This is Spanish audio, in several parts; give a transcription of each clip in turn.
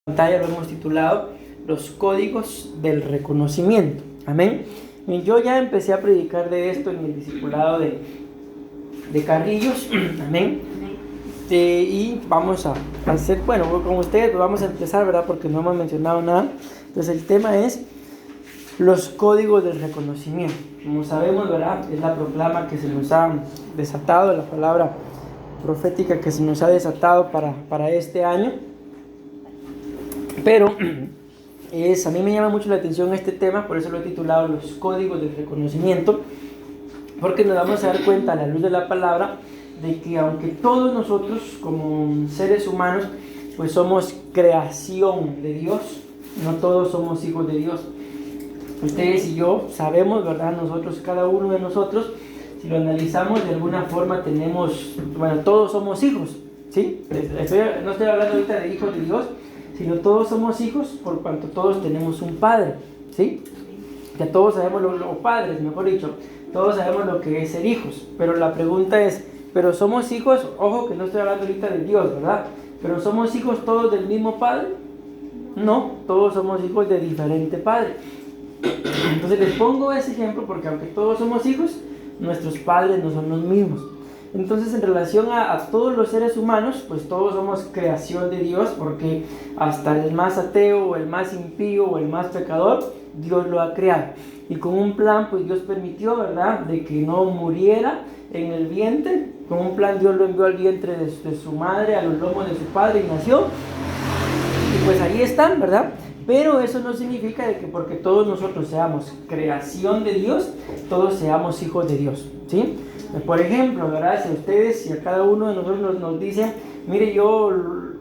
Pantalla lo hemos titulado Los códigos del reconocimiento. Amén. Y yo ya empecé a predicar de esto en el discipulado de Carrillos. Amén. Y vamos a hacer, bueno, con ustedes pues vamos a empezar, ¿verdad? Porque no hemos mencionado nada. Entonces el tema es los códigos del reconocimiento. Como sabemos, ¿verdad? Es la proclama que se nos ha desatado, la palabra profética que se nos ha desatado para este año. Pero a mí me llama mucho la atención este tema, por eso lo he titulado Los códigos del reconocimiento, porque nos vamos a dar cuenta a la luz de la palabra de que aunque todos nosotros como seres humanos pues somos creación de Dios, no todos somos hijos de Dios. Ustedes y yo sabemos, ¿verdad? Nosotros, cada uno de nosotros, si lo analizamos de alguna forma tenemos, bueno, todos somos hijos, ¿sí? No estoy hablando ahorita de hijos de Dios, sino todos somos hijos por cuanto todos tenemos un padre, ¿sí? Ya todos sabemos o padres, mejor dicho, todos sabemos lo que es ser hijos, pero la pregunta es, ¿pero somos hijos? Ojo que no estoy hablando ahorita de Dios, ¿verdad? ¿Pero somos hijos todos del mismo padre? No, todos somos hijos de diferente padre. Entonces les pongo ese ejemplo porque aunque todos somos hijos, nuestros padres no son los mismos. Entonces en relación a todos los seres humanos, pues todos somos creación de Dios, porque hasta el más ateo o el más impío o el más pecador, Dios lo ha creado. Y con un plan, pues Dios permitió, ¿verdad?, de que no muriera en el vientre. Con un plan Dios lo envió al vientre de su madre, a los lomos de su padre y nació. Y pues ahí están, ¿verdad? Pero eso no significa de que porque todos nosotros seamos creación de Dios, todos seamos hijos de Dios, ¿sí? Por ejemplo, ¿verdad? Si a ustedes y a cada uno de nosotros nos dicen, mire, yo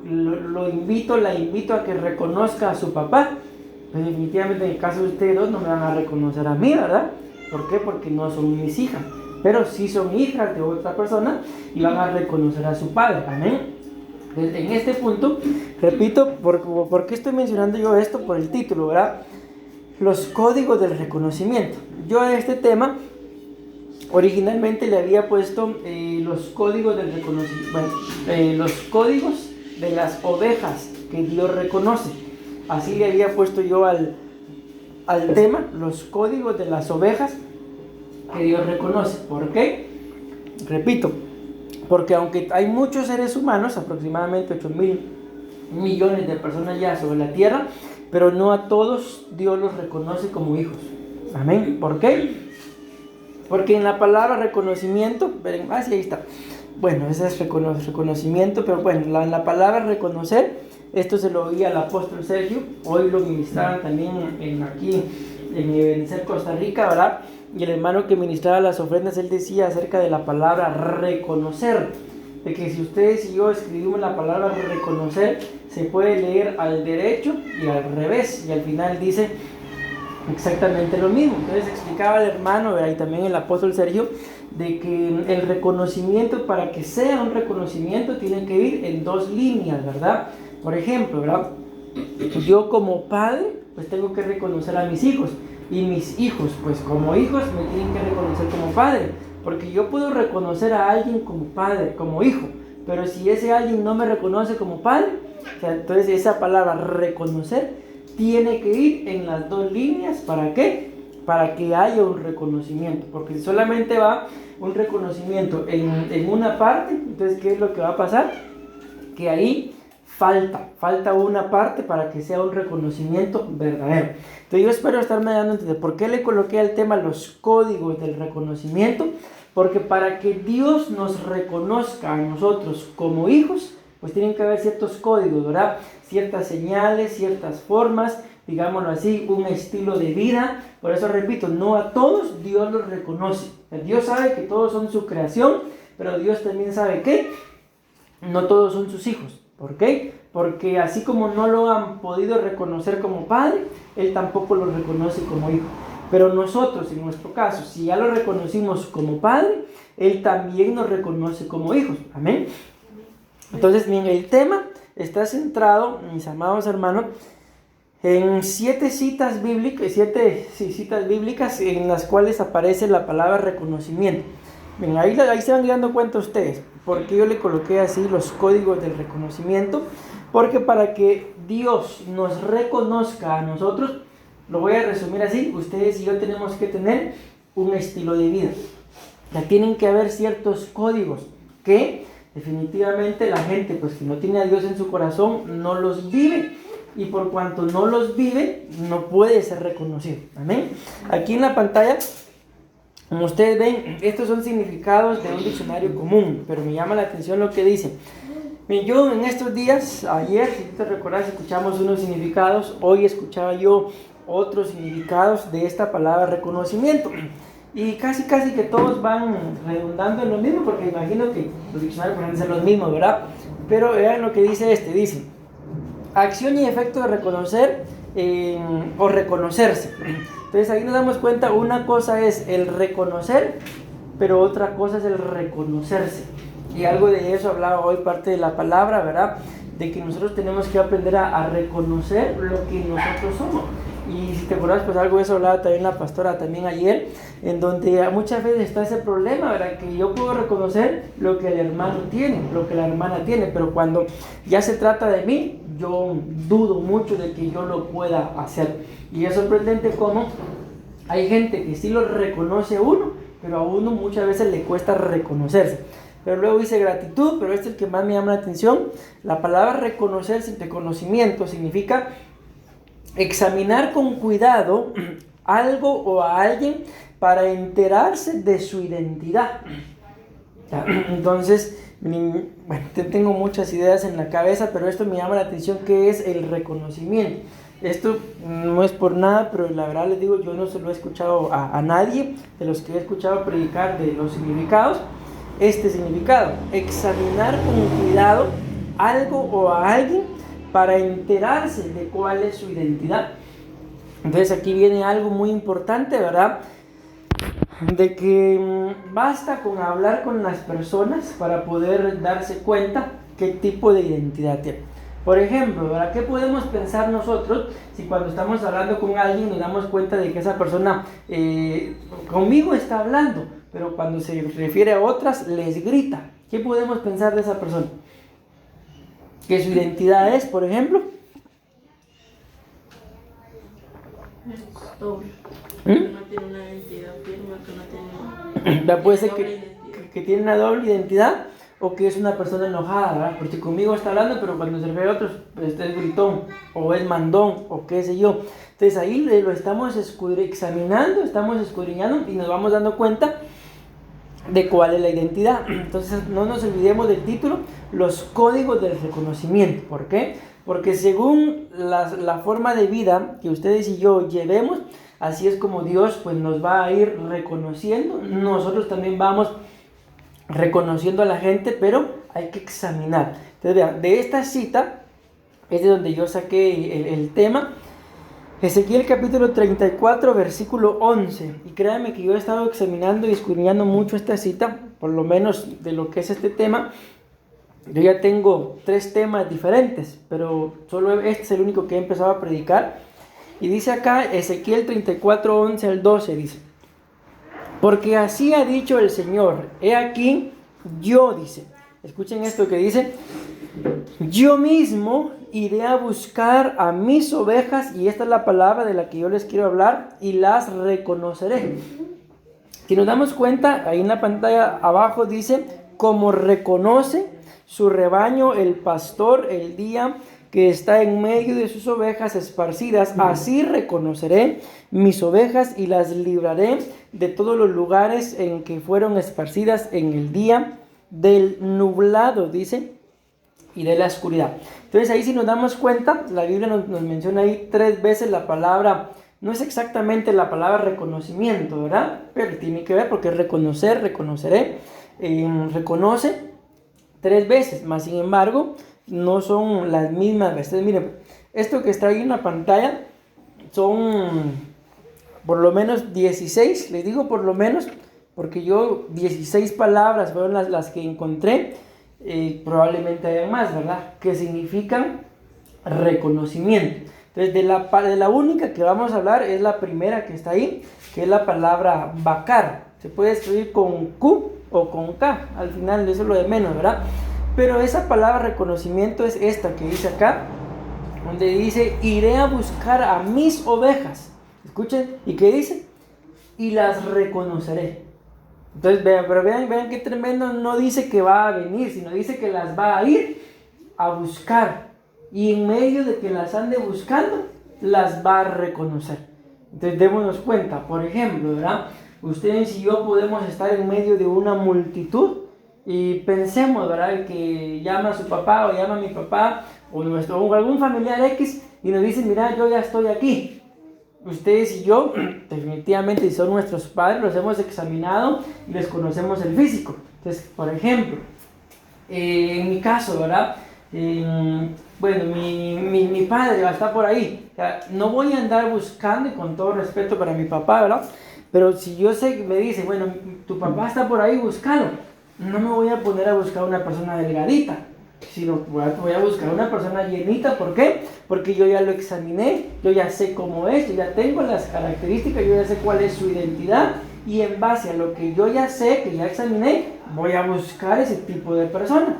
la invito a que reconozca a su papá, pues definitivamente en el caso de ustedes dos no me van a reconocer a mí, ¿verdad? ¿Por qué? Porque no son mis hijas, pero sí son hijas de otra persona y van a reconocer a su padre, ¿amén? En este punto, repito, ¿por qué estoy mencionando yo esto? Por el título, ¿verdad? Los códigos del reconocimiento. Yo a este tema originalmente le había puesto los códigos del reconocimiento, los códigos de las ovejas que Dios reconoce. Así le había puesto yo al tema, los códigos de las ovejas que Dios reconoce. ¿Por qué? Repito, porque aunque hay muchos seres humanos, aproximadamente 8,000 millones de personas ya sobre la tierra, pero no a todos Dios los reconoce como hijos. Amén. ¿Por qué? Porque en la palabra reconocimiento, sí, ahí está. Bueno, ese es reconocimiento, pero bueno, en la palabra reconocer, esto se lo oí al apóstol Sergio, hoy lo ministraron también aquí en Ebenezer, Costa Rica, ¿verdad? Y el hermano que ministraba las ofrendas, él decía acerca de la palabra reconocer, de que si ustedes y yo escribimos la palabra reconocer, se puede leer al derecho y al revés, y al final dice exactamente lo mismo. Entonces explicaba el hermano, ¿verdad?, y también el apóstol Sergio, de que el reconocimiento, para que sea un reconocimiento, tiene que ir en dos líneas, ¿verdad? Por ejemplo, ¿verdad?, yo como padre, pues tengo que reconocer a mis hijos, y mis hijos, pues como hijos, me tienen que reconocer como padre, porque yo puedo reconocer a alguien como padre, como hijo, pero si ese alguien no me reconoce como padre, o sea, entonces esa palabra reconocer tiene que ir en las dos líneas. ¿Para qué? Para que haya un reconocimiento, porque si solamente va un reconocimiento en una parte, entonces ¿qué es lo que va a pasar? Que ahí falta una parte para que sea un reconocimiento verdadero. Entonces yo espero estarme dando a entender por qué le coloqué al tema los códigos del reconocimiento, porque para que Dios nos reconozca a nosotros como hijos, pues tienen que haber ciertos códigos, ¿verdad? Ciertas señales, ciertas formas, digámoslo así, un estilo de vida. Por eso repito, no a todos Dios los reconoce. Dios sabe que todos son su creación, pero Dios también sabe que no todos son sus hijos. ¿Por qué? Porque así como no lo han podido reconocer como padre, Él tampoco lo reconoce como hijo. Pero nosotros, en nuestro caso, si ya lo reconocimos como padre, Él también nos reconoce como hijos. Amén. Entonces, bien, el tema está centrado, mis amados hermanos, en 7 citas bíblicas en las cuales aparece la palabra reconocimiento. Bien, ahí se van dando cuenta ustedes, porque yo le coloqué así los códigos del reconocimiento, Porque para que Dios nos reconozca a nosotros, lo voy a resumir así, ustedes y yo tenemos que tener un estilo de vida. Ya tienen que haber ciertos códigos que definitivamente la gente pues que no tiene a Dios en su corazón no los vive, y por cuanto no los vive no puede ser reconocido. Amén. Aquí en la pantalla, como ustedes ven, estos son significados de un diccionario común, pero me llama la atención lo que dice. Bien, yo en estos días, ayer, si te recuerdas, escuchamos unos significados, hoy escuchaba yo otros significados de esta palabra reconocimiento. Y casi que todos van redundando en lo mismo, porque imagino que los diccionarios pueden ser los mismos, ¿verdad? Pero vean lo que dice dice: acción y efecto de reconocer o reconocerse. Entonces ahí nos damos cuenta, una cosa es el reconocer, pero otra cosa es el reconocerse. Y algo de eso hablaba hoy parte de la palabra, ¿verdad? De que nosotros tenemos que aprender a reconocer lo que nosotros somos. Y si te acuerdas, pues algo de eso hablaba también la pastora también ayer, en donde muchas veces está ese problema, ¿verdad? Que yo puedo reconocer lo que el hermano tiene, lo que la hermana tiene, pero cuando ya se trata de mí, yo dudo mucho de que yo lo pueda hacer. Y es sorprendente cómo hay gente que sí lo reconoce a uno, pero a uno muchas veces le cuesta reconocerse. Pero luego dice gratitud, pero este es el que más me llama la atención. La palabra reconocer, reconocimiento, significa examinar con cuidado algo o a alguien para enterarse de su identidad. Entonces, bueno, tengo muchas ideas en la cabeza, pero esto me llama la atención, que es el reconocimiento. Esto no es por nada, pero la verdad les digo, yo no se lo he escuchado a nadie de los que he escuchado predicar de los significados. Este significado: examinar con cuidado algo o a alguien para enterarse de cuál es su identidad. Entonces aquí viene algo muy importante, ¿verdad? De que basta con hablar con las personas para poder darse cuenta qué tipo de identidad tiene. Por ejemplo, ¿verdad? ¿Qué podemos pensar nosotros si cuando estamos hablando con alguien nos damos cuenta de que esa persona conmigo está hablando, pero cuando se refiere a otras les grita? ¿Qué podemos pensar de esa persona? ¿Que su identidad es, por ejemplo? Doble. Que no tiene una identidad firme, que no tiene. Puede ser que tiene una doble identidad, o que es una persona enojada, ¿verdad? Porque conmigo está hablando, pero cuando se refiere a otros, pues es gritón, o es mandón, o qué sé yo. Entonces ahí lo estamos examinando, estamos escudriñando y nos vamos dando cuenta de cuál es la identidad. Entonces no nos olvidemos del título: los códigos del reconocimiento. ¿Por qué? Porque según la forma de vida que ustedes y yo llevemos, así es como Dios pues nos va a ir reconociendo. Nosotros también vamos reconociendo a la gente, pero hay que examinar. Entonces vean, de esta cita es de donde yo saqué el tema. Ezequiel capítulo 34, versículo 11. Y créanme que yo he estado examinando y escudriñando mucho esta cita, por lo menos de lo que es este tema. Yo ya tengo 3 temas diferentes, pero solo este es el único que he empezado a predicar. Y dice acá, Ezequiel 34, 11 al 12, dice: porque así ha dicho el Señor, he aquí, yo, dice, escuchen esto que dice: yo mismo iré a buscar a mis ovejas, y esta es la palabra de la que yo les quiero hablar, y las reconoceré. Si nos damos cuenta, ahí en la pantalla abajo dice: como reconoce su rebaño el pastor el día que está en medio de sus ovejas esparcidas, así reconoceré mis ovejas y las libraré de todos los lugares en que fueron esparcidas en el día del nublado, dice, y de la oscuridad. Entonces ahí, si nos damos cuenta, la Biblia nos menciona ahí 3 veces la palabra. No es exactamente la palabra reconocimiento, ¿verdad? Pero tiene que ver, porque reconocer, reconoceré, reconoce 3 veces, más sin embargo no son las mismas veces. Miren, esto que está ahí en la pantalla son por lo menos 16, les digo por lo menos, porque yo 16 palabras fueron las que encontré, probablemente haya más, ¿verdad? Que significan reconocimiento. Entonces de la única que vamos a hablar es la primera que está ahí, que es la palabra bakar. Se puede escribir con Q o con K, al final eso es lo de menos, ¿verdad? Pero esa palabra reconocimiento es esta que dice acá, donde dice, iré a buscar a mis ovejas. Escuchen, ¿y qué dice? Y las reconoceré. Entonces, vean qué tremendo, no dice que va a venir, sino dice que las va a ir a buscar. Y en medio de que las ande buscando, las va a reconocer. Entonces, démonos cuenta, por ejemplo, ¿verdad? Ustedes y yo podemos estar en medio de una multitud y pensemos, ¿verdad? El que llama a su papá o llama a mi papá o algún familiar X y nos dice, mira, yo ya estoy aquí. Ustedes y yo, definitivamente, si son nuestros padres, los hemos examinado y les conocemos el físico. Entonces, por ejemplo, en mi caso, ¿verdad? Bueno, mi padre va a estar por ahí. O sea, no voy a andar buscando, y con todo respeto para mi papá, ¿verdad? Pero si yo sé que me dice, bueno, tu papá está por ahí, buscando, no me voy a poner a buscar una persona delgadita, sino voy a buscar una persona llenita. ¿Por qué? Porque yo ya lo examiné, yo ya sé cómo es, yo ya tengo las características, yo ya sé cuál es su identidad, y en base a lo que yo ya sé, que ya examiné, voy a buscar ese tipo de persona.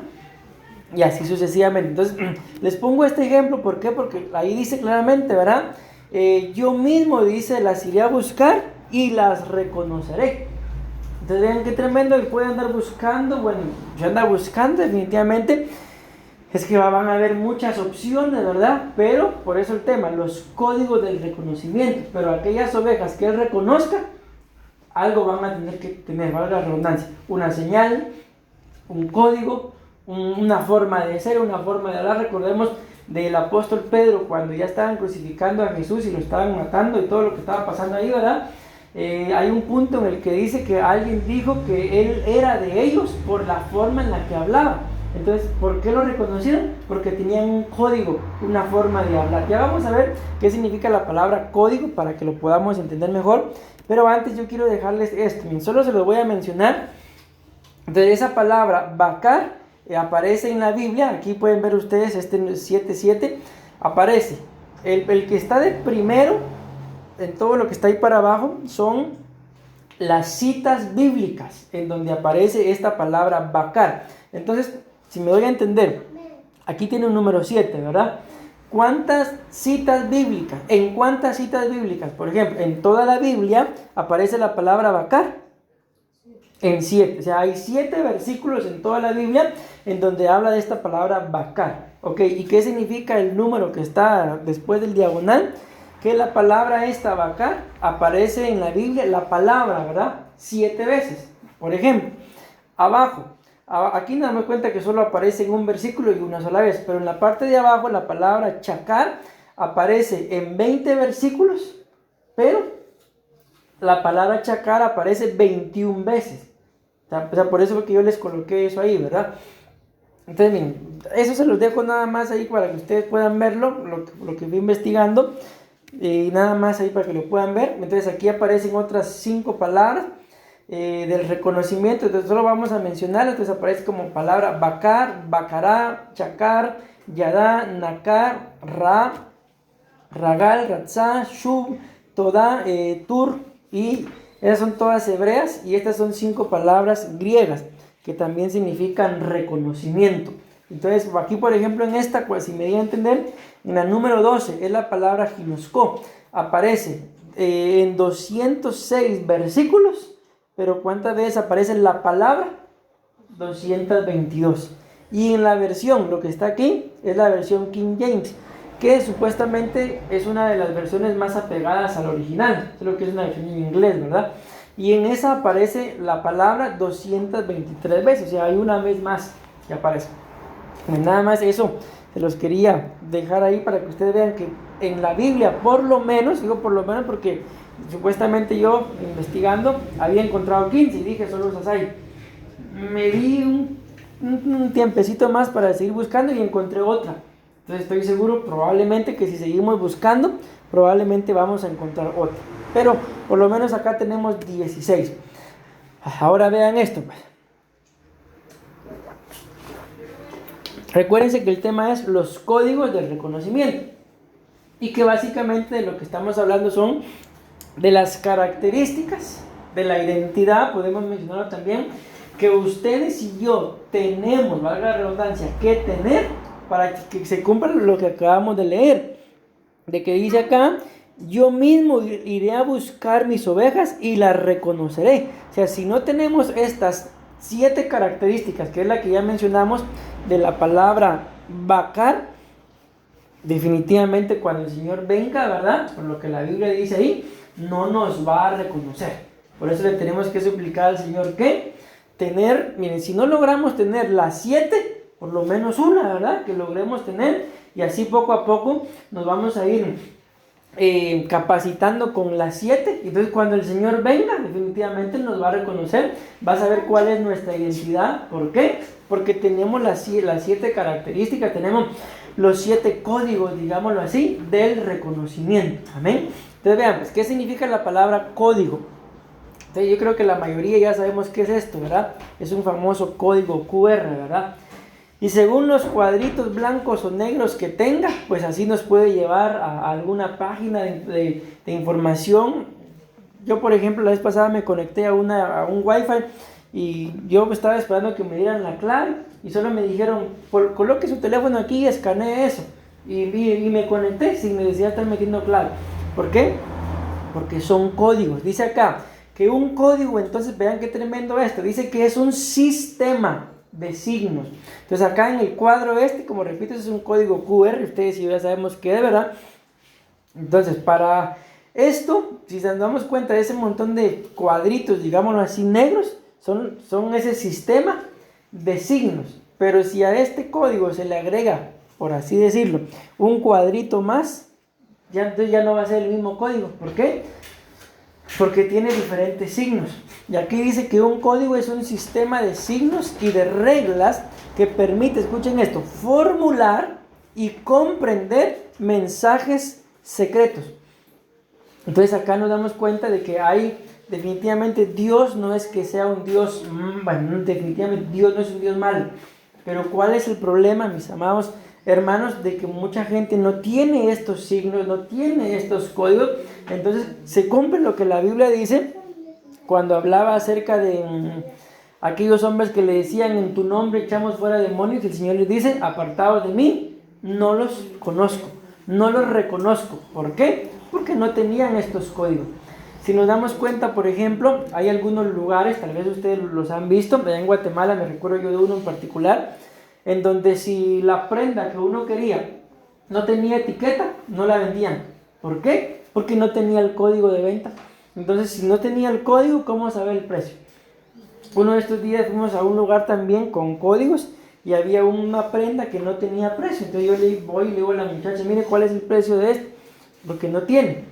Y así sucesivamente. Entonces, les pongo este ejemplo, ¿por qué? Porque ahí dice claramente, ¿verdad? Yo mismo, dice, las iré a buscar y las reconoceré. Entonces, vean qué tremendo, que puede andar buscando. Bueno, yo ando buscando definitivamente. Es que van a haber muchas opciones, ¿verdad? Pero, por eso el tema, los códigos del reconocimiento. Pero aquellas ovejas que él reconozca, algo van a tener que tener, valga la redundancia, una señal, un código, una forma de ser, una forma de hablar. Recordemos del apóstol Pedro cuando ya estaban crucificando a Jesús y lo estaban matando y todo lo que estaba pasando ahí, ¿verdad? Hay un punto en el que dice que alguien dijo que él era de ellos por la forma en la que hablaba. Entonces, ¿por qué lo reconocieron? Porque tenían un código, una forma de hablar. Ya vamos a ver qué significa la palabra código para que lo podamos entender mejor. Pero antes yo quiero dejarles esto, solo se lo voy a mencionar. Entonces, esa palabra bakar aparece en la Biblia. Aquí pueden ver ustedes este 7:7 aparece. El que está de primero en todo lo que está ahí para abajo son las citas bíblicas en donde aparece esta palabra bakar. Entonces, si me doy a entender, aquí tiene un número 7, ¿verdad? ¿Cuántas citas bíblicas? ¿En cuántas citas bíblicas? Por ejemplo, en toda la Biblia aparece la palabra bakar. En 7, o sea, hay 7 versículos en toda la Biblia en donde habla de esta palabra bakar. ¿Ok? ¿Y qué significa el número que está después del diagonal? Que la palabra esta bakar aparece en la Biblia, la palabra, ¿verdad? 7 veces. Por ejemplo, abajo, aquí nos damos cuenta que solo aparece en un versículo y una sola vez, pero en la parte de abajo la palabra chacar aparece en 20 versículos, pero la palabra chacar aparece 21 veces. O sea, por eso fue que yo les coloqué eso ahí, ¿verdad? Entonces, miren, eso se los dejo nada más ahí para que ustedes puedan verlo, lo que fui investigando, y nada más ahí para que lo puedan ver. Entonces, aquí aparecen otras 5 palabras del reconocimiento, entonces solo vamos a mencionar. Entonces, aparece como palabra bakar, bakará, chacar, yadá, nakar, ra, ragal, ratzá, shub, todá, tur, y esas son todas hebreas, y estas son 5 palabras griegas que también significan reconocimiento. Entonces, aquí por ejemplo en esta, pues, si me di a entender, en la número 12 es la palabra ginosco. Aparece en 206 versículos, pero ¿cuántas veces aparece la palabra? 222. Y en la versión, lo que está aquí, es la versión King James, que supuestamente es una de las versiones más apegadas al original, solo que es una versión en inglés, ¿verdad? Y en esa aparece la palabra 223 veces, o sea, hay una vez más que aparece. Nada más eso, se los quería dejar ahí para que ustedes vean que en la Biblia, por lo menos, digo por lo menos porque supuestamente yo, investigando, había encontrado 15 y dije, solo esas hay. Me di un tiempecito más para seguir buscando y encontré otra. Entonces estoy seguro, probablemente, que si seguimos buscando, probablemente vamos a encontrar otra. Pero por lo menos acá tenemos 16. Ahora vean esto, pues. Recuérdense que el tema es los códigos del reconocimiento. Y que básicamente de lo que estamos hablando son de las características de la identidad, podemos mencionarlo también, que ustedes y yo tenemos, valga la redundancia, que tener para que se cumpla lo que acabamos de leer. De que dice acá, yo mismo iré a buscar mis ovejas y las reconoceré. O sea, si no tenemos estas 7 características, que es la que ya mencionamos de la palabra bakar, definitivamente cuando el Señor venga, ¿verdad? Por lo que la Biblia dice ahí, no nos va a reconocer. Por eso le tenemos que suplicar al Señor que tener, miren, si no logramos tener las 7, por lo menos una, ¿verdad? Que logremos tener, y así poco a poco nos vamos a ir capacitando con las 7. Entonces cuando el Señor venga, definitivamente nos va a reconocer, va a saber cuál es nuestra identidad. ¿Por qué? Porque tenemos las 7 características, tenemos los 7 códigos, digámoslo así, del reconocimiento. Amén. Entonces vean, pues, ¿qué significa la palabra código? Entonces yo creo que la mayoría ya sabemos qué es esto, ¿verdad? Es un famoso código QR, ¿verdad? Y según los cuadritos blancos o negros que tenga, pues así nos puede llevar a alguna página de información. Yo, por ejemplo, la vez pasada me conecté a un Wi-Fi y yo estaba esperando que me dieran la clave y solo me dijeron, coloque su teléfono aquí y escanee eso. Y me conecté sin necesidad de estar metiendo clave. ¿Por qué? Porque son códigos. Dice acá que un código, entonces vean qué tremendo esto, dice que es un sistema de signos. Entonces acá en el cuadro como repito, es un código QR, ustedes ya sabemos qué es, ¿verdad? Entonces para esto, si nos damos cuenta de ese montón de cuadritos, digámoslo así, negros, son ese sistema de signos. Pero si a este código se le agrega, por así decirlo, un cuadrito más, entonces ya no va a ser el mismo código. ¿Por qué? Porque tiene diferentes signos. Y aquí dice que un código es un sistema de signos y de reglas que permite, escuchen esto, formular y comprender mensajes secretos. Entonces acá nos damos cuenta de que definitivamente Dios no es que sea un Dios, definitivamente Dios no es un Dios malo. Pero ¿cuál es el problema, mis amados hermanos? De que mucha gente no tiene estos signos, no tiene estos códigos. Entonces se cumple lo que la Biblia dice cuando hablaba acerca de aquellos hombres que le decían, en tu nombre echamos fuera demonios, y el Señor les dice, apartados de mí, no los conozco, no los reconozco. ¿Por qué? Porque no tenían estos códigos. Si nos damos cuenta, por ejemplo, hay algunos lugares, tal vez ustedes los han visto, allá en Guatemala me recuerdo yo de uno en particular, en donde si la prenda que uno quería no tenía etiqueta, no la vendían. ¿Por qué? Porque no tenía el código de venta. Entonces, si no tenía el código, ¿cómo saber el precio? Uno de estos días fuimos a un lugar también con códigos y había una prenda que no tenía precio. Entonces yo le digo a la muchacha, mire, ¿cuál es el precio de esto? Porque no tiene.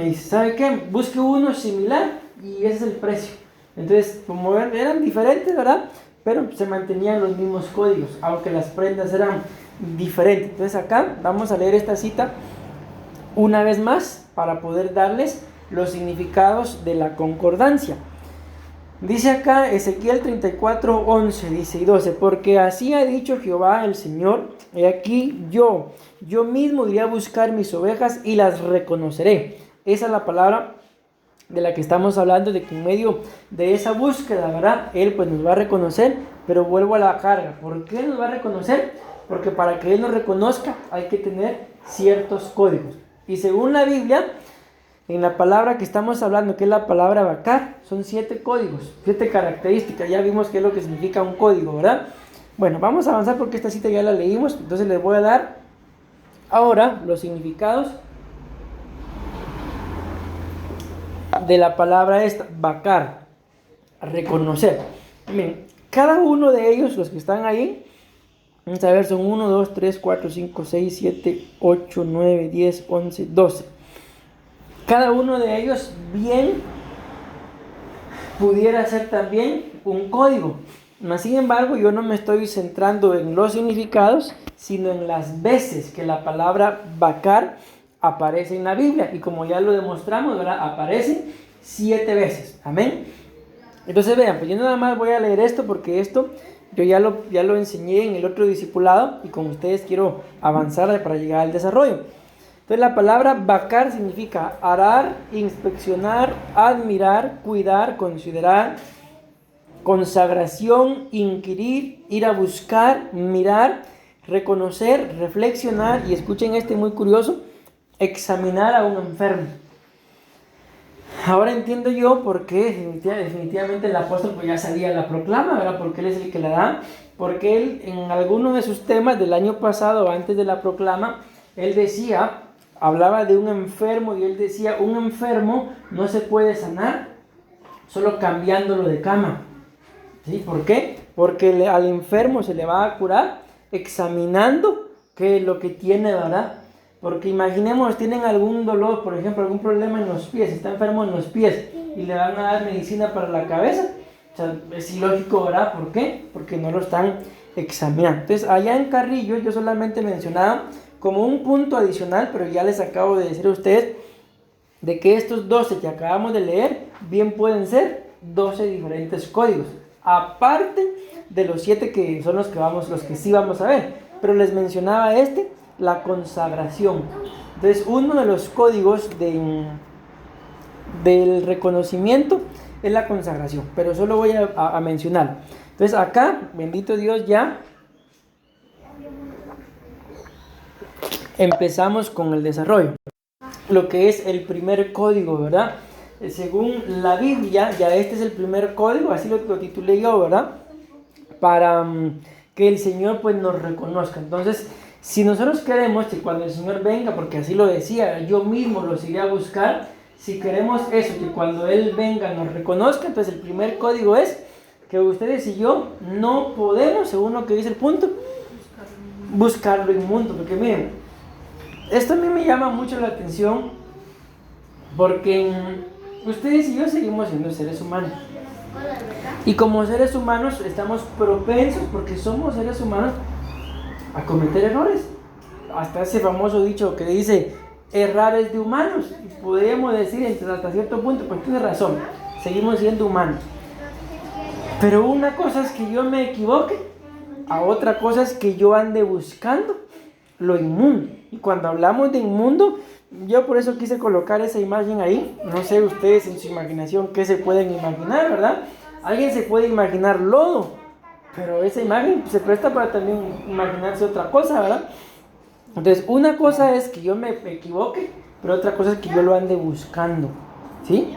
Y ¿sabe qué? Busque uno similar y ese es el precio. Entonces, como eran diferentes, ¿verdad? Pero se mantenían los mismos códigos, aunque las prendas eran diferentes. Entonces acá vamos a leer esta cita una vez más para poder darles los significados de la concordancia. Dice acá Ezequiel 34, 11, dice y 12, porque así ha dicho Jehová el Señor, he aquí yo mismo iré a buscar mis ovejas y las reconoceré. Esa es la palabra de la que estamos hablando, de que en medio de esa búsqueda, ¿verdad? Él pues nos va a reconocer, pero vuelvo a la carga. ¿Por qué nos va a reconocer? Porque para que Él nos reconozca hay que tener ciertos códigos. Y según la Biblia, en la palabra que estamos hablando, que es la palabra bakar, son 7 códigos, 7 características. Ya vimos qué es lo que significa un código, ¿verdad? Bueno, vamos a avanzar porque esta cita ya la leímos. Entonces les voy a dar ahora los significados de la palabra bakar, reconocer. Miren, cada uno de ellos, los que están ahí, vamos a ver, son 1, 2, 3, 4, 5, 6, 7, 8, 9, 10, 11, 12. Cada uno de ellos bien pudiera ser también un código. Mas, sin embargo, yo no me estoy centrando en los significados, sino en las veces que la palabra bakar aparece en la Biblia. Y como ya lo demostramos, ¿verdad? Aparece 7 veces. Amén. Entonces vean, pues yo nada más voy a leer esto porque esto yo ya lo enseñé en el otro discipulado y con ustedes quiero avanzar para llegar al desarrollo. Entonces la palabra bakar significa arar, inspeccionar, admirar, cuidar, considerar, Consagración, inquirir, ir a buscar, mirar, reconocer, reflexionar y escuchen este muy curioso, examinar a un enfermo. Ahora entiendo yo por qué definitivamente el apóstol pues ya sabía la proclama, ¿verdad? Porque él es el que la da, porque él en alguno de sus temas del año pasado, antes de la proclama, él decía, hablaba de un enfermo y él decía, un enfermo no se puede sanar solo cambiándolo de cama. ¿Sí? ¿Por qué? Porque al enfermo se le va a curar examinando qué es lo que tiene, ¿verdad? Porque imaginemos, tienen algún dolor, por ejemplo, algún problema en los pies, está enfermo en los pies y le van a dar medicina para la cabeza. O sea, es ilógico, ¿verdad? ¿Por qué? Porque no lo están examinando. Entonces, allá en Carrillo yo solamente mencionaba como un punto adicional, pero ya les acabo de decir a ustedes de que estos 12 que acabamos de leer bien pueden ser 12 diferentes códigos, aparte de los 7 que son los que sí vamos a ver, pero les mencionaba la consagración. Entonces, uno de los códigos del reconocimiento es la consagración, pero solo voy a mencionar. Entonces, acá, bendito Dios, ya empezamos con el desarrollo, lo que es el primer código, ¿verdad? Según la Biblia, ya este es el primer código, así lo titulé yo, ¿verdad? Para que el Señor pues nos reconozca. Entonces, si nosotros queremos que cuando el Señor venga, porque así lo decía, yo mismo los iré a buscar, si queremos eso, que cuando Él venga nos reconozca, entonces el primer código es que ustedes y yo no podemos, según lo que dice el punto, buscar lo inmundo. Porque miren, esto a mí me llama mucho la atención, porque ustedes y yo seguimos siendo seres humanos. Y como seres humanos estamos propensos, porque somos seres humanos, a cometer errores. Hasta ese famoso dicho que dice, errar es de humanos. Y podríamos decir hasta cierto punto, pues tienes razón, seguimos siendo humanos. Pero una cosa es que yo me equivoque, a otra cosa es que yo ande buscando lo inmundo. Y cuando hablamos de inmundo, yo por eso quise colocar esa imagen ahí. No sé ustedes en su imaginación qué se pueden imaginar, ¿verdad? Alguien se puede imaginar lodo, pero esa imagen se presta para también imaginarse otra cosa, ¿verdad? Entonces, una cosa es que yo me equivoque, pero otra cosa es que yo lo ande buscando, ¿sí?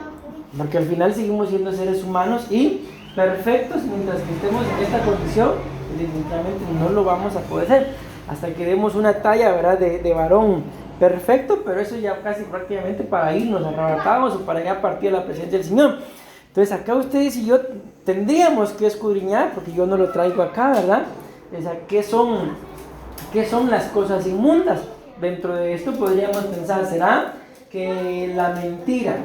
Porque al final seguimos siendo seres humanos y perfectos, mientras que estemos en esta condición, definitivamente no lo vamos a poder hacer, hasta que demos una talla, ¿verdad? De varón perfecto, pero eso ya casi prácticamente para irnos arrebatados o para ya partir a la presencia del Señor. Entonces acá ustedes y yo tendríamos que escudriñar, porque yo no lo traigo acá, ¿verdad? O sea, ¿qué son las cosas inmundas? Dentro de esto podríamos pensar, ¿será que la mentira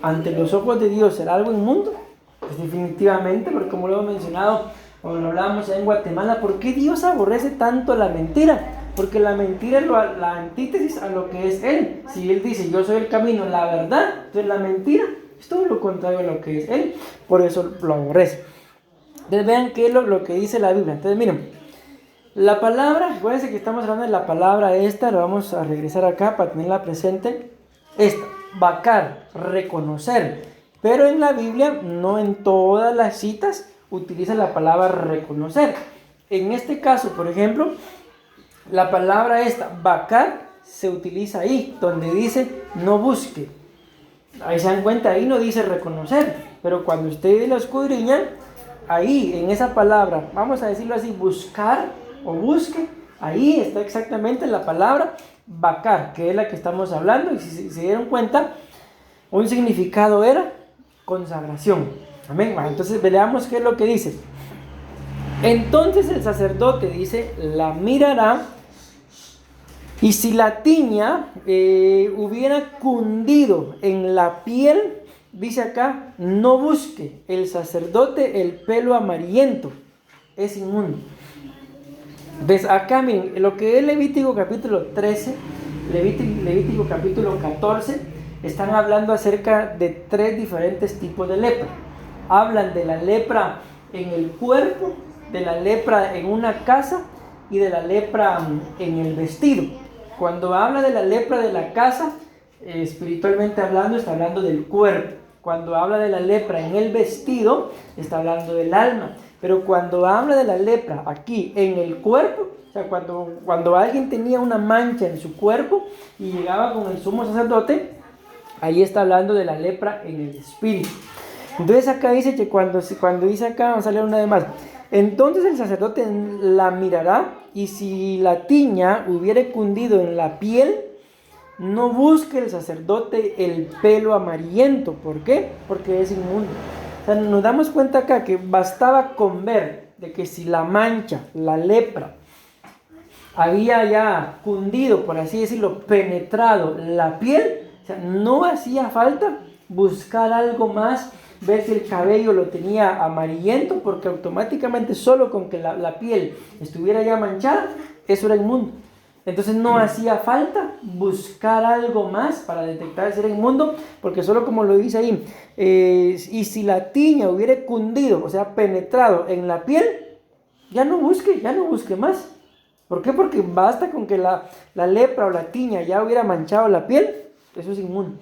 ante los ojos de Dios será algo inmundo? Pues definitivamente, porque como lo hemos mencionado, cuando lo hablábamos en Guatemala, ¿por qué Dios aborrece tanto la mentira? Porque la mentira es la antítesis a lo que es Él. Si Él dice, yo soy el camino, la verdad, entonces la mentira es todo lo contrario a lo que es Él, por eso lo aborrece. Entonces vean qué es lo que dice la Biblia. Entonces miren, la palabra, acuérdense que estamos hablando de la palabra esta, lo vamos a regresar acá para tenerla presente. Esta, vacar, reconocer. Pero en la Biblia, no en todas las citas, utiliza la palabra reconocer. En este caso, por ejemplo, la palabra esta, vacar, se utiliza ahí, donde dice no busque. Ahí se dan cuenta, ahí no dice reconocer, pero cuando ustedes lo escudriñan, ahí en esa palabra, vamos a decirlo así, buscar o busque, ahí está exactamente la palabra vacar, que es la que estamos hablando, y si se dieron cuenta, un significado era consagración. Amén. Bueno, entonces veamos qué es lo que dice. Entonces el sacerdote dice, la mirará, y si la tiña hubiera cundido en la piel, dice acá, no busque el sacerdote el pelo amarillento, es inmundo. ¿Ves? Acá miren, lo que es Levítico capítulo 13, Levítico capítulo 14, están hablando acerca de 3 diferentes tipos de lepra. Hablan de la lepra en el cuerpo, de la lepra en una casa y de la lepra en el vestido. Cuando habla de la lepra de la casa, espiritualmente hablando, está hablando del cuerpo. cuando habla de la lepra en el vestido, está hablando del alma. Pero cuando habla de la lepra aquí en el cuerpo, o sea, cuando alguien tenía una mancha en su cuerpo y llegaba con el sumo sacerdote, ahí está hablando de la lepra en el espíritu. Entonces acá dice que cuando dice acá, vamos a leer una vez más. Entonces el sacerdote la mirará, y si la tiña hubiere cundido en la piel, no busque el sacerdote el pelo amarillento. ¿Por qué? Porque es inmundo. O sea, nos damos cuenta acá que bastaba con ver de que si la mancha, la lepra, había ya cundido, por así decirlo, penetrado la piel, o sea, no hacía falta buscar algo más, ver si el cabello lo tenía amarillento, porque automáticamente solo con que la piel estuviera ya manchada, eso era inmundo. Entonces no hacía falta buscar algo más para detectar si era inmundo, porque solo como lo dice ahí, y si la tiña hubiera cundido, o sea, penetrado en la piel, ya no busque más. ¿Por qué? Porque basta con que la lepra o la tiña ya hubiera manchado la piel, eso es inmundo.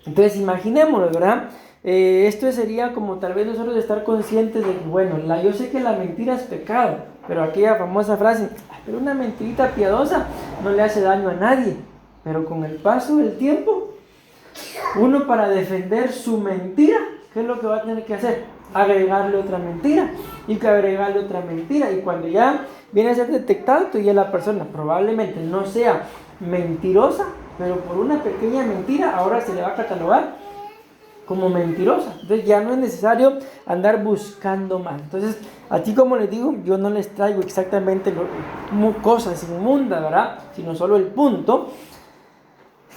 Entonces imaginémoslo, ¿verdad? Esto sería como tal vez nosotros estar conscientes de que, bueno, yo sé que la mentira es pecado, pero aquella famosa frase, pero una mentirita piadosa no le hace daño a nadie. Pero con el paso del tiempo, uno para defender su mentira, ¿qué es lo que va a tener que hacer? Agregarle otra mentira, y que agregarle otra mentira, y cuando ya viene a ser detectado, entonces ya la persona probablemente no sea mentirosa, pero por una pequeña mentira ahora se le va a catalogar como mentirosa. Entonces ya no es necesario andar buscando más. Entonces, aquí como les digo, yo no les traigo exactamente cosas inmundas, ¿verdad? Sino solo el punto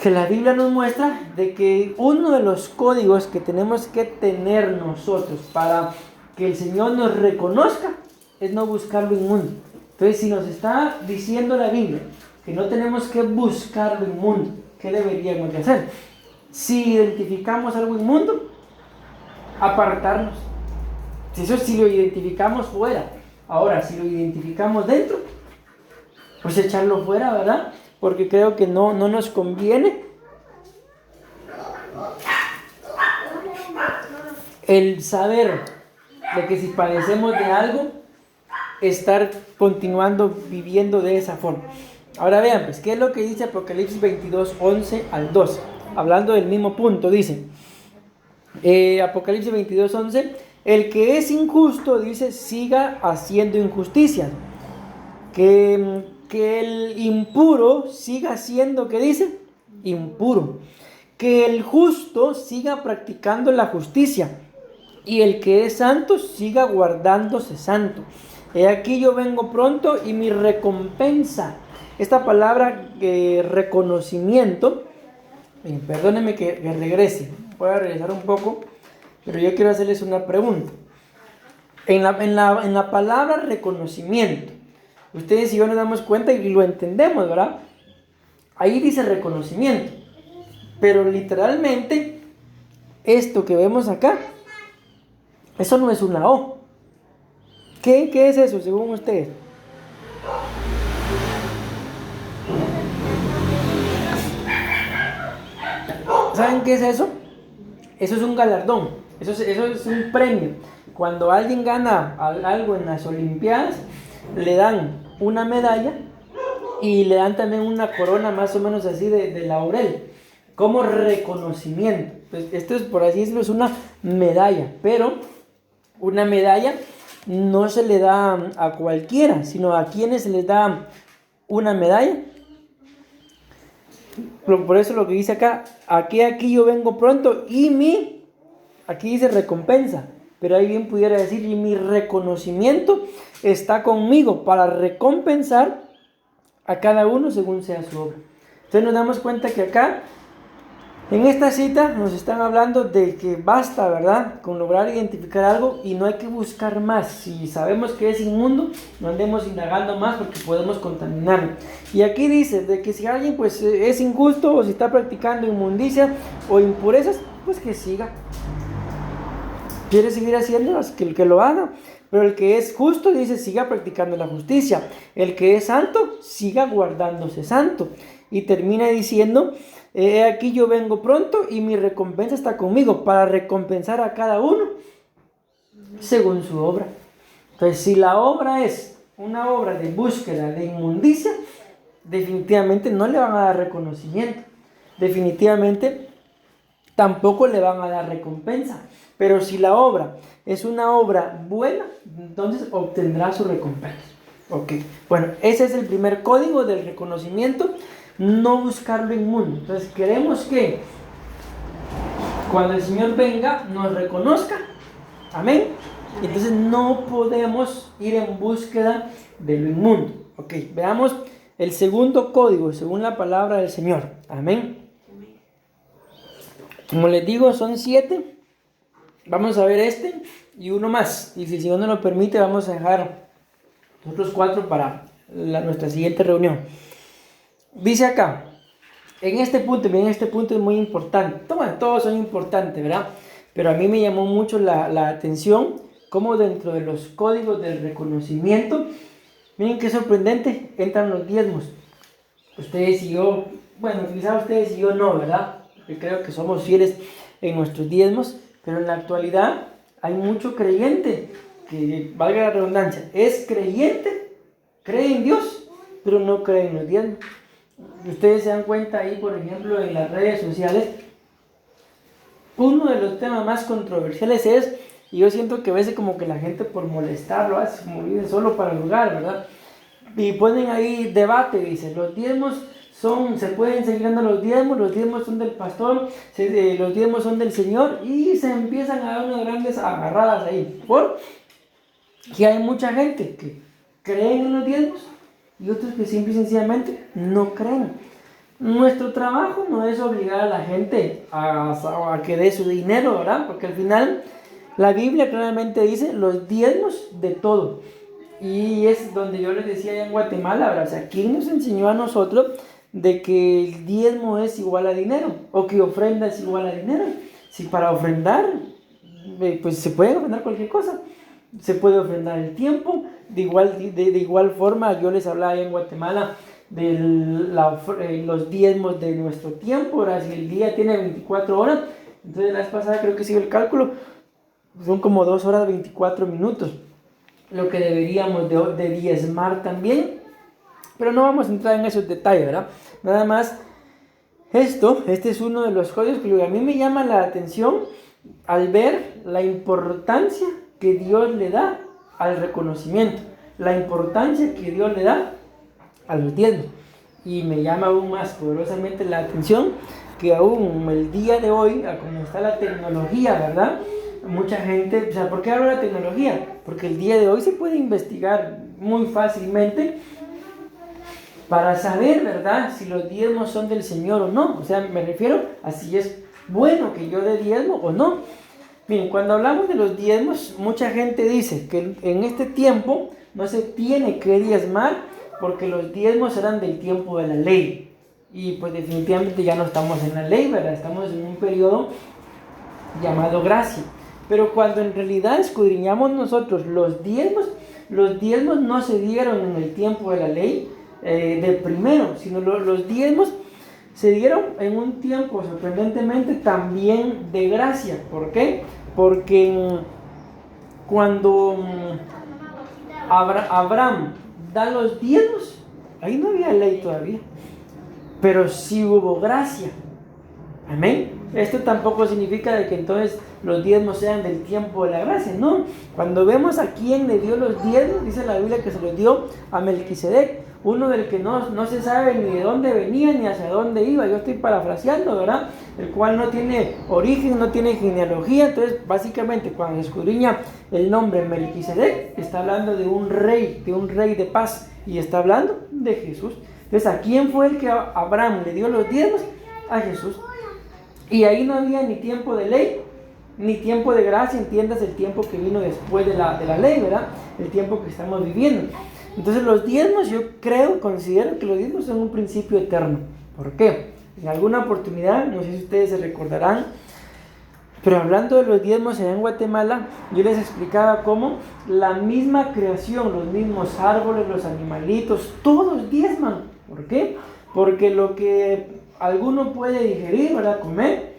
que la Biblia nos muestra de que uno de los códigos que tenemos que tener nosotros para que el Señor nos reconozca es no buscar lo inmundo. Entonces, si nos está diciendo la Biblia que no tenemos que buscar lo inmundo, ¿qué deberíamos de hacer? Si identificamos algo inmundo, apartarnos. Si lo identificamos fuera. Ahora, si lo identificamos dentro, pues echarlo fuera, ¿verdad? Porque creo que no nos conviene el saber de que si padecemos de algo, estar continuando viviendo de esa forma. Ahora vean, pues, ¿qué es lo que dice Apocalipsis 22, 11 al 12? Hablando del mismo punto, dice Apocalipsis 22, 11, el que es injusto, dice, siga haciendo injusticia. Que el impuro siga siendo, ¿qué dice? Impuro. Que el justo siga practicando la justicia. Y el que es santo siga guardándose santo. He aquí yo vengo pronto y mi recompensa. Esta palabra reconocimiento, perdónenme que regrese, voy a regresar un poco, pero yo quiero hacerles una pregunta. En la palabra reconocimiento, ustedes y yo nos damos cuenta y lo entendemos, ¿verdad? Ahí dice reconocimiento, pero literalmente esto que vemos acá, eso no es una O. ¿Qué es eso según ustedes? ¿Saben qué es eso? Eso es un galardón, eso es un premio. Cuando alguien gana algo en las Olimpiadas, le dan una medalla y le dan también una corona más o menos así de laurel, como reconocimiento. Pues esto es, por así decirlo, es una medalla, pero una medalla no se le da a cualquiera, sino a quienes se les da una medalla. Por eso lo que dice acá, aquí yo vengo pronto y aquí dice recompensa, pero ahí bien pudiera decir, y mi reconocimiento está conmigo para recompensar a cada uno según sea su obra. Entonces nos damos cuenta que acá, en esta cita, nos están hablando de que basta, ¿verdad?, con lograr identificar algo y no hay que buscar más. Si sabemos que es inmundo, no andemos indagando más porque podemos contaminarlo. Y aquí dice de que si alguien pues es injusto o si está practicando inmundicia o impurezas, pues que siga. ¿Quiere seguir haciendo? Que lo haga. Pero el que es justo, dice, siga practicando la justicia. El que es santo, siga guardándose santo. y termina diciendo, he aquí yo vengo pronto y mi recompensa está conmigo para recompensar a cada uno según su obra. Entonces, si la obra es una obra de búsqueda de inmundicia, definitivamente no le van a dar reconocimiento. Definitivamente tampoco le van a dar recompensa. Pero si la obra es una obra buena, entonces obtendrá su recompensa. Ok, bueno, ese es el primer código del reconocimiento, no buscar lo inmundo. Entonces queremos que cuando el Señor venga nos reconozca. Amén. Entonces no podemos ir en búsqueda de lo inmundo. Ok, veamos el segundo código según la palabra del Señor. Amén. Como les digo, son 7. Vamos a ver este y uno más. Y si el Señor nos lo permite, vamos a dejar otros 4 para nuestra siguiente reunión. Dice acá, en este punto es muy importante. Todos son importantes, ¿verdad? Pero a mí me llamó mucho la atención cómo dentro de los códigos del reconocimiento, miren qué sorprendente, entran los diezmos. Ustedes y yo, bueno, quizás ustedes y yo no, ¿verdad? Yo creo que somos fieles en nuestros diezmos, pero en la actualidad hay mucho creyente que, valga la redundancia, es creyente, cree en Dios, pero no cree en los diezmos. Ustedes se dan cuenta ahí, por ejemplo, en las redes sociales, uno de los temas más controversiales es, y yo siento que a veces como que la gente por molestarlo hace, como vive solo para el lugar, ¿verdad? Y ponen ahí debate, dice, los diezmos se pueden seguir dando los diezmos son del pastor, los diezmos son del Señor, y se empiezan a dar unas grandes agarradas ahí, porque hay mucha gente que cree en los diezmos y otros que simple y sencillamente no creen. Nuestro trabajo no es obligar a la gente a que dé su dinero, ¿verdad? Porque al final la Biblia claramente dice los diezmos de todo. Y es donde yo les decía allá en Guatemala, ¿verdad? O sea, ¿quién nos enseñó a nosotros de que el diezmo es igual a dinero? O que ofrenda es igual a dinero. Si para ofrendar, pues se puede ofrendar cualquier cosa. Se puede ofrendar el tiempo. De igual forma, yo les hablaba allá en Guatemala de los diezmos de nuestro tiempo. Ahora, si el día tiene 24 horas, entonces la vez pasada creo que sigue el cálculo, son como 2 horas 24 minutos, lo que deberíamos de diezmar también, pero no vamos a entrar en esos detalles, ¿verdad? Nada más, este es uno de los códigos que a mí me llama la atención al ver la importancia que Dios le da al reconocimiento, la importancia que Dios le da a los diezmos. Y me llama aún más poderosamente la atención que aún el día de hoy, como está la tecnología, ¿verdad? Mucha gente, o sea, ¿por qué hablo de la tecnología? Porque el día de hoy se puede investigar muy fácilmente para saber, ¿verdad?, si los diezmos son del Señor o no. O sea, me refiero a si es bueno que yo dé diezmo o no. Miren, cuando hablamos de los diezmos, mucha gente dice que en este tiempo no se tiene que diezmar porque los diezmos eran del tiempo de la ley. Y pues definitivamente ya no estamos en la ley, ¿verdad? Estamos en un periodo llamado gracia. Pero cuando en realidad escudriñamos nosotros los diezmos no se dieron en el tiempo de la ley de primero, sino los diezmos se dieron en un tiempo sorprendentemente también de gracia. ¿Por qué? Porque cuando Abraham da los diezmos, ahí no había ley todavía, pero sí hubo gracia. Amén. Esto tampoco significa de que entonces los diezmos sean del tiempo de la gracia, no. Cuando vemos a quién le dio los diezmos, dice la Biblia que se los dio a Melquisedec, uno del que no se sabe ni de dónde venía ni hacia dónde iba. Yo estoy parafraseando, ¿verdad? El cual no tiene origen, no tiene genealogía. Entonces, básicamente, cuando se escudriña el nombre Melquisedec, está hablando de un rey de paz, y está hablando de Jesús. Entonces, ¿a quién fue el que Abraham le dio los diezmos? A Jesús. Y ahí no había ni tiempo de ley, ni tiempo de gracia, entiendas el tiempo que vino después de la ley, ¿verdad? El tiempo que estamos viviendo. Entonces los diezmos, considero que los diezmos son un principio eterno. ¿Por qué? En alguna oportunidad, no sé si ustedes se recordarán, pero hablando de los diezmos allá en Guatemala, yo les explicaba cómo la misma creación, los mismos árboles, los animalitos, todos diezman. ¿Por qué? Porque lo que alguno puede digerir, ¿verdad? Comer,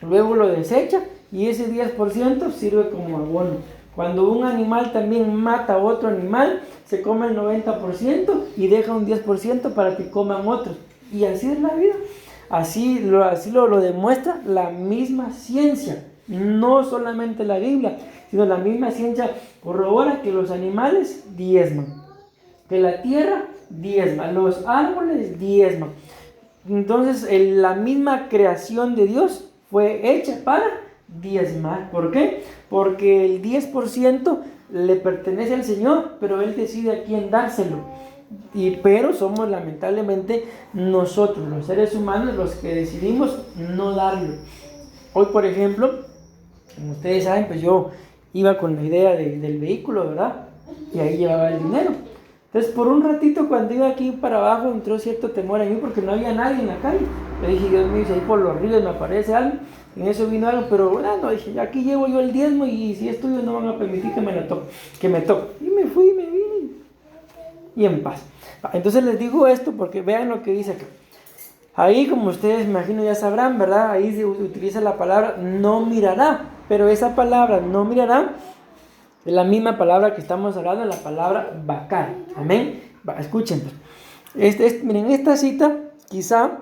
luego lo desecha y ese 10% sirve como abono. Cuando un animal también mata a otro animal, se come el 90% y deja un 10% para que coman otros. Y así es la vida. Así lo demuestra la misma ciencia. No solamente la Biblia, sino la misma ciencia corrobora que los animales diezman, que la tierra diezma, los árboles diezman. Entonces la misma creación de Dios fue hecha para diezmar. ¿Por qué? Porque el 10% le pertenece al Señor, pero Él decide a quién dárselo. Pero somos lamentablemente nosotros, los seres humanos, los que decidimos no darlo. Hoy, por ejemplo, como ustedes saben, pues yo iba con la idea del vehículo, ¿verdad? Y ahí llevaba el dinero. Entonces, por un ratito, cuando iba aquí para abajo, entró cierto temor en mí porque no había nadie en la calle. Le dije, Dios mío, si ahí por los ríos me aparece algo. En eso vino algo, pero bueno, dije, aquí llevo yo el diezmo y si es tuyo no van a permitir que me toque. Y me fui, me vine. Y en paz. Entonces les digo esto porque vean lo que dice acá. Ahí, como ustedes me imagino ya sabrán, ¿verdad? Ahí se utiliza la palabra no mirará. Pero esa palabra no mirará es la misma palabra que estamos hablando, la palabra bakar. Amén. Escuchen. Miren, esta cita quizá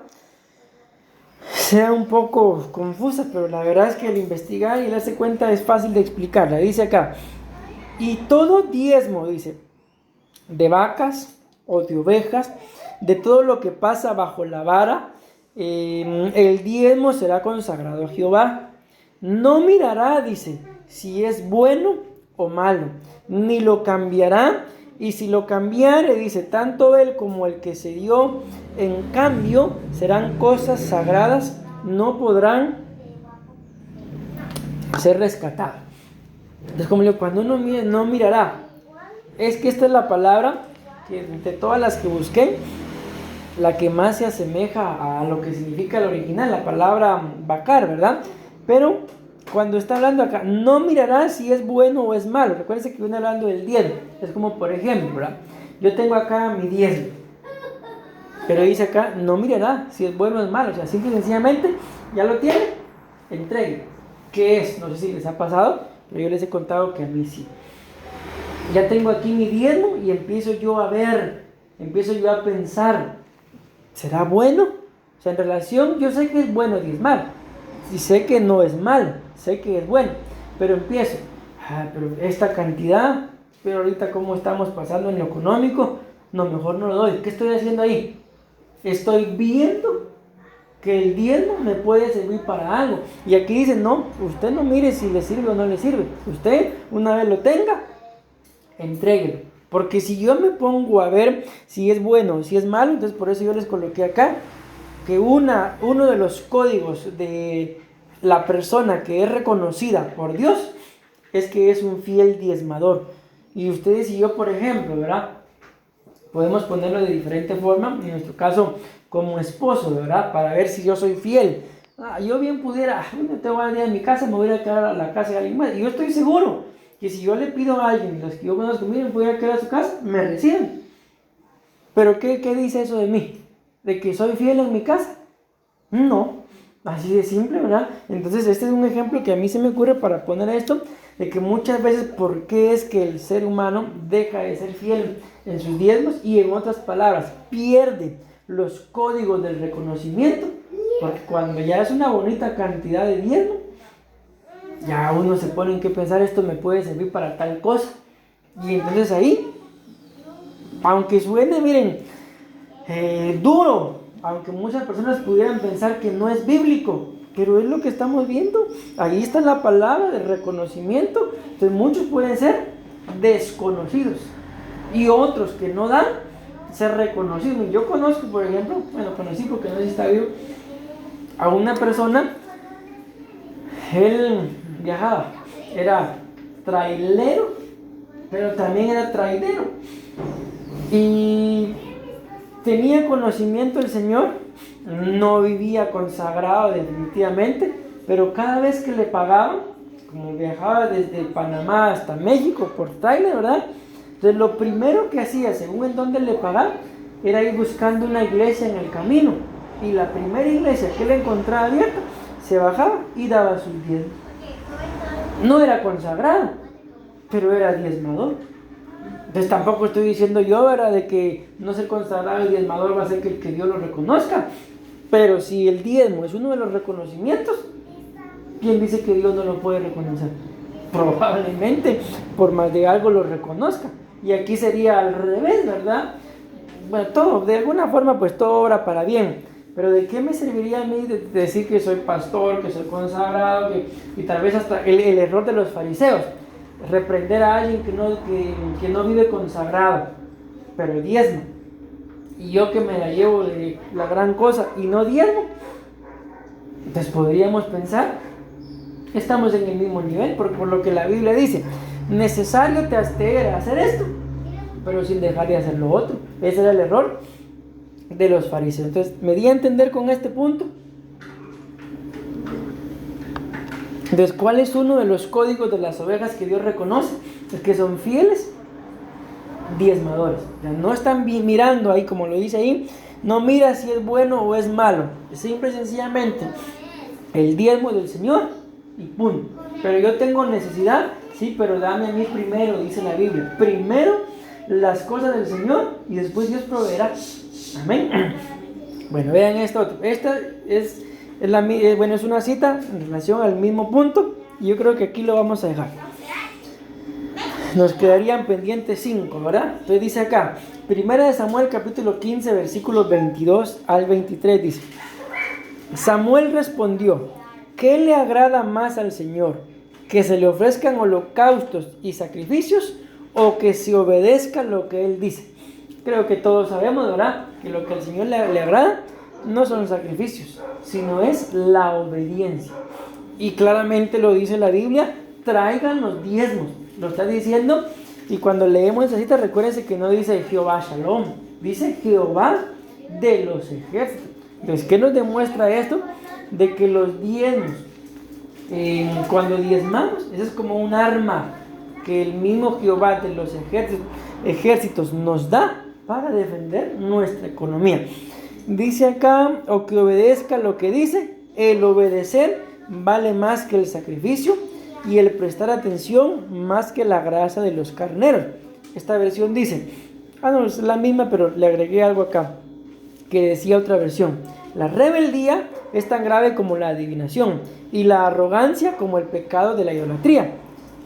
sea un poco confusa, pero la verdad es que al investigar y darse cuenta es fácil de explicarla. Dice acá, y todo diezmo, dice, de vacas o de ovejas, de todo lo que pasa bajo la vara, el diezmo será consagrado a Jehová. No mirará, dice, si es bueno o malo, ni lo cambiará, y si lo cambiare, dice, tanto él como el que se dio en cambio serán cosas sagradas, no podrán ser rescatados. Entonces, como digo, cuando uno mira, no mirará, es que esta es la palabra que de todas las que busqué, la que más se asemeja a lo que significa el original, la palabra bakar, ¿verdad? Pero cuando está hablando acá, no mirará si es bueno o es malo. Recuérdense que viene hablando del diezmo. Es como, por ejemplo, ¿verdad? Yo tengo acá mi diezmo, pero dice acá, no mirará si es bueno o es malo. O sea, simple y sencillamente, ya lo tiene, entregue. ¿Qué es? No sé si les ha pasado, pero yo les he contado que a mí sí. Ya tengo aquí mi diezmo y empiezo yo a ver, empiezo yo a pensar, ¿será bueno? O sea, en relación, yo sé que es bueno diezmar, y sé que no es mal, sé que es bueno, pero empiezo, pero esta cantidad, pero ahorita cómo estamos pasando en lo económico, no, mejor no lo doy. ¿Qué estoy haciendo ahí? Estoy viendo que el diezmo me puede servir para algo. Y aquí dice, no, usted no mire si le sirve o no le sirve. Usted, una vez lo tenga, entréguelo. Porque si yo me pongo a ver si es bueno o si es malo, entonces por eso yo les coloqué acá que uno de los códigos de la persona que es reconocida por Dios es que es un fiel diezmador. Y ustedes y yo, por ejemplo, ¿verdad? Podemos ponerlo de diferente forma, en nuestro caso como esposo, ¿verdad? Para ver si yo soy fiel. Yo bien pudiera, no tengo a día en mi casa, me voy a quedar a la casa de alguien más. Y yo estoy seguro que si yo le pido a alguien, los que yo conozco, miren, voy a quedar a su casa, me reciben. Pero ¿qué dice eso de mí? ¿De que soy fiel en mi casa? No, así de simple, ¿verdad? Entonces este es un ejemplo que a mí se me ocurre para poner esto, de que muchas veces, ¿por qué es que el ser humano deja de ser fiel en sus diezmos? Y en otras palabras, pierde los códigos del reconocimiento, porque cuando ya es una bonita cantidad de diezmo, ya uno se pone en qué pensar, esto me puede servir para tal cosa. Y entonces ahí, aunque suene, miren, duro, aunque muchas personas pudieran pensar que no es bíblico, pero es lo que estamos viendo. Ahí está la palabra de reconocimiento. Entonces muchos pueden ser desconocidos y otros que no dan ser reconocidos. Yo conozco, por ejemplo, conocí porque no sé si está vivo, a una persona. Él viajaba, era trailero, pero también era traidero. Y tenía conocimiento del Señor, no vivía consagrado definitivamente, pero cada vez que le pagaban, como viajaba desde Panamá hasta México por trailer, ¿verdad? Entonces lo primero que hacía, según en dónde le pagaban, era ir buscando una iglesia en el camino. Y la primera iglesia que él encontraba abierta, se bajaba y daba sus diezmos. No era consagrado, pero era diezmador. Entonces tampoco estoy diciendo yo, ¿verdad?, de que no ser consagrado y diezmador va a hacer que Dios lo reconozca. Pero si el diezmo es uno de los reconocimientos, ¿quién dice que Dios no lo puede reconocer? Probablemente, por más de algo lo reconozca. Y aquí sería al revés, ¿verdad? Bueno, todo, de alguna forma, pues todo obra para bien. Pero ¿de qué me serviría a mí de decir que soy pastor, que soy consagrado, y tal vez hasta el error de los fariseos? Reprender a alguien que no vive consagrado, pero diezmo. Y yo que me la llevo de la gran cosa y no diezmo. Entonces podríamos pensar, estamos en el mismo nivel, porque por lo que la Biblia dice, necesario te era hacer esto, pero sin dejar de hacer lo otro. Ese era el error de los fariseos. Entonces, ¿me di a entender con este punto? Entonces, ¿cuál es uno de los códigos de las ovejas que Dios reconoce? Es que son fieles diezmadores. O sea, no están mirando ahí, como lo dice ahí, no mira si es bueno o es malo. Simple y sencillamente, el diezmo del Señor y punto. Pero yo tengo necesidad, sí, pero dame a mí primero, dice la Biblia. Primero las cosas del Señor y después Dios proveerá. Amén. Bueno, vean esto otro. Esta es una cita en relación al mismo punto, y yo creo que aquí lo vamos a dejar. Nos quedarían pendientes 5, ¿verdad? Entonces dice acá, 1 Samuel capítulo 15, versículos 22 al 23, dice: Samuel respondió: ¿qué le agrada más al Señor? ¿Que se le ofrezcan holocaustos y sacrificios, o que se obedezca lo que Él dice? Creo que todos sabemos, ¿verdad?, que lo que al Señor le agrada no son los sacrificios, sino es la obediencia. Y claramente lo dice la Biblia: traigan los diezmos. Lo está diciendo, y cuando leemos esa cita, recuérdense que no dice Jehová Shalom, dice Jehová de los ejércitos. Entonces, ¿qué nos demuestra esto? De que los diezmos, cuando diezmamos, eso es como un arma que el mismo Jehová de los ejércitos nos da para defender nuestra economía. Dice acá, o que obedezca lo que dice. El obedecer vale más que el sacrificio, y el prestar atención más que la grasa de los carneros. Esta versión dice, no, es la misma, pero le agregué algo acá, que decía otra versión: la rebeldía es tan grave como la adivinación, y la arrogancia como el pecado de la idolatría.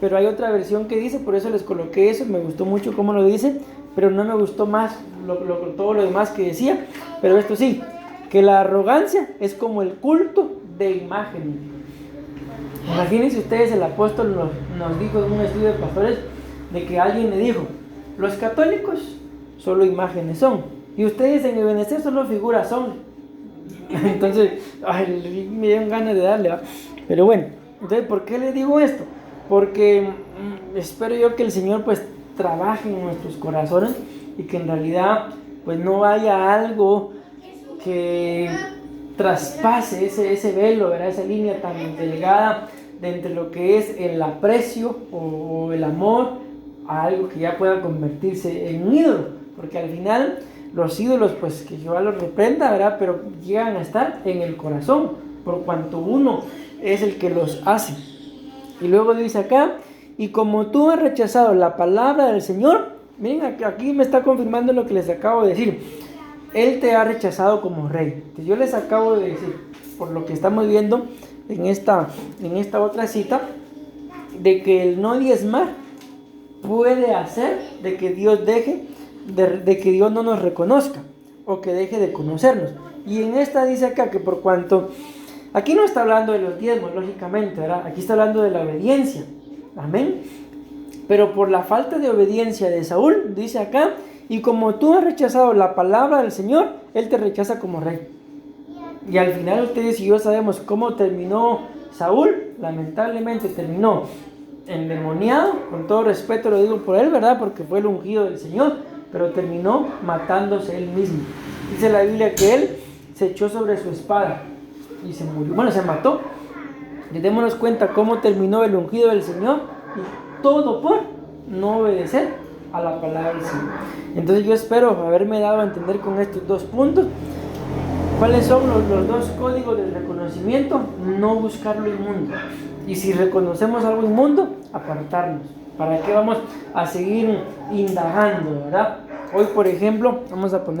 Pero hay otra versión que dice, por eso les coloqué eso, me gustó mucho cómo lo dice, pero no me gustó más todo lo demás que decía. Pero esto sí, que la arrogancia es como el culto de imagen. Imagínense ustedes, el apóstol nos dijo en un estudio de pastores, de que alguien le dijo: los católicos solo imágenes son, y ustedes en Ebenezer solo figuras son. Entonces, me dieron ganas de darle, ¿va? Pero bueno, entonces, ¿por qué les digo esto? Porque espero yo que el Señor pues trabaje en nuestros corazones, y que en realidad pues no haya algo que traspase ese velo, ¿verdad?, esa línea tan delgada de entre lo que es el aprecio o el amor a algo que ya pueda convertirse en un ídolo. Porque al final los ídolos, pues que Jehová los reprenda, ¿verdad?, pero llegan a estar en el corazón, por cuanto uno es el que los hace. Y luego dice acá: y como tú has rechazado la palabra del Señor, miren, aquí me está confirmando lo que les acabo de decir. Él te ha rechazado como rey. Entonces yo les acabo de decir, por lo que estamos viendo en esta otra cita, de que el no diezmar puede hacer de que Dios de que Dios no nos reconozca, o que deje de conocernos. Y en esta dice acá que por cuanto, aquí no está hablando de los diezmos, lógicamente, ¿verdad? Aquí está hablando de la obediencia. Amén. Pero por la falta de obediencia de Saúl, dice acá: y como tú has rechazado la palabra del Señor, Él te rechaza como rey. Y al final ustedes y yo sabemos cómo terminó Saúl. Lamentablemente terminó endemoniado, con todo respeto lo digo por él, ¿verdad?, porque fue el ungido del Señor, pero terminó matándose él mismo. Dice la Biblia que él se echó sobre su espada y se murió. Bueno, se mató. Y démonos cuenta cómo terminó el ungido del Señor, y todo por no obedecer a la palabra del Señor. Entonces yo espero haberme dado a entender con estos dos puntos. ¿Cuáles son los dos códigos del reconocimiento? No buscar lo inmundo. Y si reconocemos algo inmundo, apartarnos. ¿Para qué vamos a seguir indagando, verdad? Hoy, por ejemplo, vamos a poner